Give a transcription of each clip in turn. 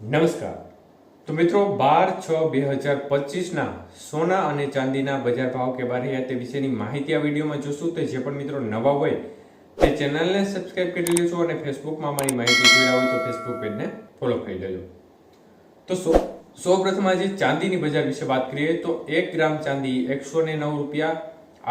નમસ્કાર. તો મિત્રો 12/6/2025 સોના અને ચાંદીના બજાર ભાવ કેવા રહ્યા તે વિશેની માહિતી આ વિડીયોમાં જોશું. તો જે પણ મિત્રો નવા હોય તે ચેનલને સબસ્ક્રાઇબ કરી લેજો અને ફેસબુકમાં મારી માહિતી જોઈ રહ્યા હોય તો ફેસબુક પેજને ફોલો કરી લેજો. તો સૌપ્રથમ આજે ચાંદીની બજાર વિશે વાત કરીએ તો 1 ગ્રામ ચાંદી 109 રૂપિયા,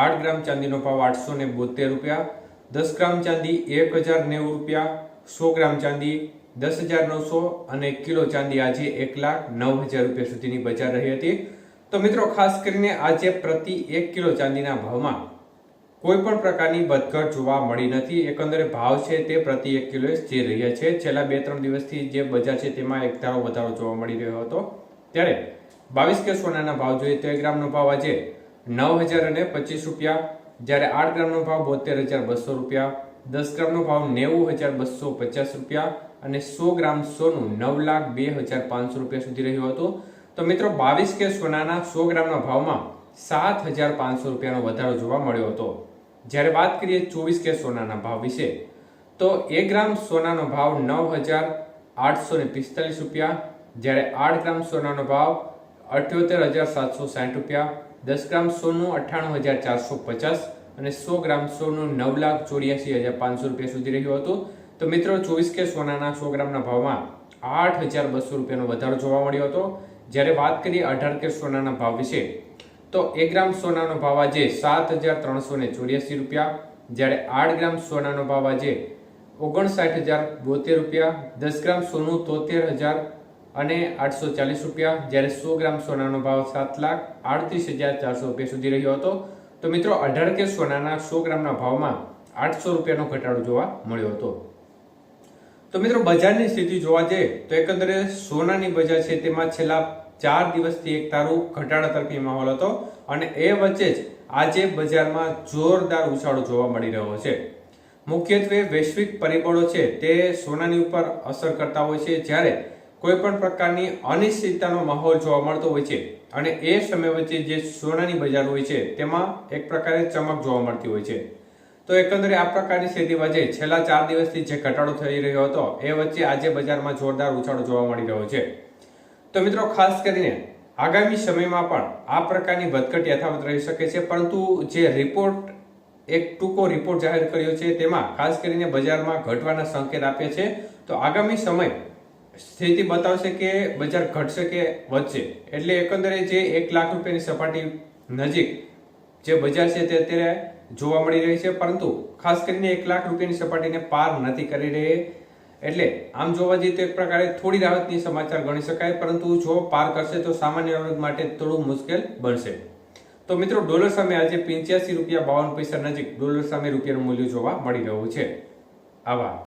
8 ગ્રામ ચાંદીનો ભાવ 872 રૂપિયા, 10 ગ્રામ ચાંદી 1090 રૂપિયા, 100 ગ્રામ ચાંદી 10,900 અને કિલો ચાંદી આજે 1,09,000 રૂપિયા સુધીની બજાર રહી હતી. તો મિત્રો ખાસ કરીને આજે પ્રતિ 1 કિલો ચાંદીના ભાવમાં કોઈ પણ પ્રકારની વધઘટ જોવા મળી નથી. એકંદરે ભાવ છે તે પ્રતિ 1 કિલોએ સ્થિર રહ્યા છે. છેલ્લા 2-3 દિવસથી જે બજાર છે તેમાં એક ધારો વધારો જોવા મળી રહ્યો હતો. ત્યારે 22 કે સોનાના ભાવ જોઈએ તો 1 ગ્રામનો ભાવ આજે 9,025 રૂપિયા, જ્યારે 8 ગ્રામનો ભાવ 72,200 રૂપિયા, 10 ગ્રામનો ભાવ 90,250 રૂપિયા અને 100 ગ્રામ સોનું 9,02,500 રૂપિયા સુધી રહ્યું હતું. તો મિત્રો 22 કે સોનાના 100 ગ્રામના ભાવમાં 7,500 રૂપિયાનો વધારો જોવા મળ્યો હતો. જ્યારે વાત કરીએ 24 કે સોનાના ભાવ વિશે તો 1 ગ્રામ સોનાનો ભાવ 9,845 રૂપિયા, જ્યારે 8 ગ્રામ સોનાનો ભાવ 78,760 રૂપિયા, 10 ગ્રામ સોનું 98,450 અને 100 ગ્રામ સોનું 9,84,500 રૂપિયા સુધી રહ્યું હતું. તો મિત્રો 24 કે સોનાના 100 ગ્રામના ભાવમાં 8,200 રૂપિયાનો વધારો જોવા મળ્યો હતો. જ્યારે વાત કરીએ 18 કે સોનાના ભાવ વિશે તો 1 ગ્રામ સોનાનો ભાવ આજે 7,384 રૂપિયા, જ્યારે 8 ગ્રામ સોનાનો ભાવ આજે 59,072 રૂપિયા, 10 ગ્રામ સોનું 73,840 રૂપિયા, જ્યારે 100 ગ્રામ સોનાનો ભાવ 7,38,400 રૂપિયા સુધી રહ્યો હતો. તો મિત્રો 18 કે સોનાના 100 ગ્રામના ભાવમાં 800 રૂપિયાનો ઘટાડો જોવા મળ્યો હતો. તો મિત્રો બજારની સ્થિતિ જોવા જઈએ તો એકંદરે સોનાની બજાર છે તેમાં છેલ્લા 4 દિવસથી એક તારું ઘટાડા તરફી માહોલ હતો અને એ વચ્ચે જ આજે બજારમાં જોરદાર ઉછાળો જોવા મળી રહ્યો છે. મુખ્યત્વે વૈશ્વિક પરિબળો છે તે સોનાની ઉપર અસર કરતા હોય છે. જ્યારે કોઈ પણ પ્રકારની અનિશ્ચિતતાનો માહોલ જોવા મળતો હોય છે અને એ સમય વચ્ચે જે સોનાની બજાર હોય છે તેમાં એક પ્રકારે ચમક જોવા મળતી હોય છે. તો એકંદરે આ પ્રકારની સ્થિતિ વચ્ચે છેલ્લા 4 દિવસથી જે ઘટાડો થઈ રહ્યો હતો એ વચ્ચે આજે બજારમાં જોરદાર ઉછાળો જોવા મળી રહ્યો છે. તો મિત્રો ખાસ કરીને આગામી સમયમાં પણ આ પ્રકારની વધઘટ યથાવત રહી શકે છે, પરંતુ જે રિપોર્ટ એક ટૂંકો રિપોર્ટ જાહેર કર્યો છે તેમાં ખાસ કરીને બજારમાં ઘટવાના સંકેત આપ્યા છે. તો આગામી સમય સ્થિતિ બતાવશે કે બજાર ઘટશે કે વધશે. એટલે એકંદરે જે 1 લાખ રૂપિયાની સપાટી નજીક જે બજાર છે તે અત્યારે જોવા મળી રહી છે, પરંતુ ખાસ કરીને 1 લાખ રૂપિયાની સપાટીને પાર નથી કરી રહી. એટલે આમ જોવા જઈએ તો એક પ્રકારે થોડી રાહતની સમાચાર ગણી શકાય, પરંતુ જો પાર કરશે તો સામાન્ય વર્ગ માટે થોડું મુશ્કેલ બનશે. તો મિત્રો ડોલર સામે આજે 85 રૂપિયા 52 પૈસા નજીક ડોલર સામે રૂપિયાનું મૂલ્ય જોવા મળી રહ્યું છે. આભાર.